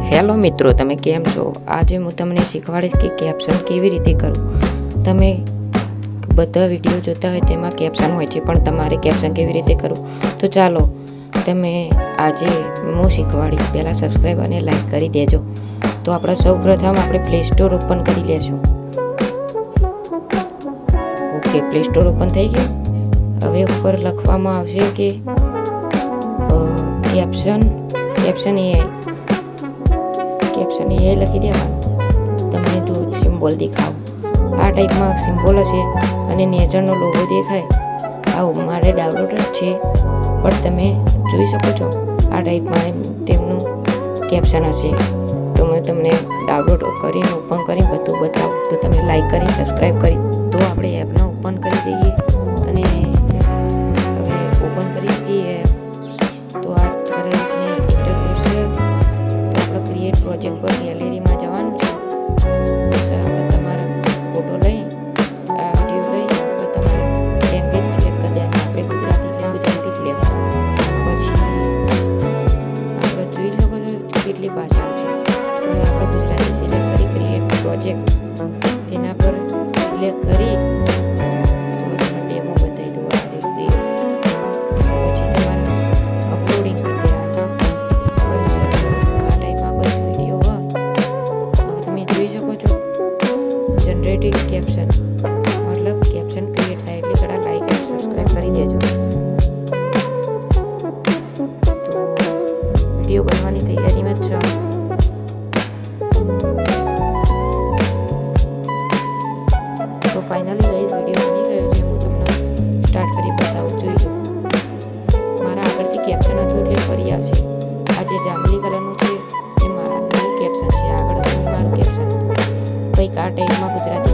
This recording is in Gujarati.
હેલો મિત્રો, તમે કેમ છો? આજે હું તમને શીખવાડીશ કે કેપ્શન કેવી રીતે કરવું. તમે બધા વિડીયો જોતા હોય તેમાં કેપ્શન હોય છે, પણ તમારે કેપ્શન કેવી રીતે કરવું, તો ચાલો તમે આજે હું શીખવાડીશ. પહેલાં સબસ્ક્રાઈબ અને લાઈક કરી દેજો. તો આપણે સૌ પ્રથમ આપણે પ્લે સ્ટોર ઓપન કરી લેશું. ઓકે, પ્લે સ્ટોર ઓપન થઈ ગયું. હવે ઉપર લખવામાં આવશે કે કેપ્શન એ લખી દેવાનું. તમને જો સિમ્બોલ દેખાવ આ ટાઈપમાં સિમ્બોલ હશે અને નેચરનો લોગો દેખાય. આવું મારે ડાઉનલોડ જ છે, પણ તમે જોઈ શકો છો આ ટાઈપમાં તેમનું કેપ્શન હશે. તો મેં તમને ડાઉનલોડ કરીને ઓપન કરીને બધું બતાવું. તો તમે લાઈક કરી સબસ્ક્રાઈબ કરી. તો આપણે એપને ઓપન કરી દઈએ અને હવે ઓપન કરી દઈએ એપ. તો આ તરફની ઇન્ટરફેસ છે. તો આપણે ક્રિએટ પ્રોજેક્ટ પર ગેલેરીમાં જવાનું છે. આપણે તમારા ફોટો લઈ આ વિડીયો લઈ તમારા લેંગ્વેજ સિલેક્ટ કરી દેવાની. આપણે ગુજરાતી જ લેવાનું. પછી આપણે જોઈ શકો છો કેટલી ભાષાઓ છે. તો આપણે ગુજરાતી સિલેક્ટ કરી ક્રિએટ પ્રોજેક્ટ તેના પર સિલેક્ટ કરી ડેમો બતાવી દો. પછી તમારે અપલોડિંગ કરી દેવાનું. આ ટાઈપમાં કોઈ વિડીયો હોય હવે તમે જોઈ શકો છો જનરેટિંગ કેપ્શન, મતલબ કેપ્શન ક્રિએટ થાય એટલે કડા લાઈક અને સબસ્ક્રાઈબ કરી દેજો. તો વિડીયો બનવાની તૈયારીમાં જ છે. તો ફાઇનલી ગાઈઝ વિડીયો બની ગયો છે. હું તમને સ્ટાર્ટ કરી બતાવું. જોઈ લો મારા આગળથી કેપ્શન હતું એટલે ફરી આવશે. આ જે જાંબલી કલરનું છે એ મારું કેપ્શન છે. આગળ હતું મારું કેપ્શન. કંઈક આ ટાઈપમાં ગુજરાતી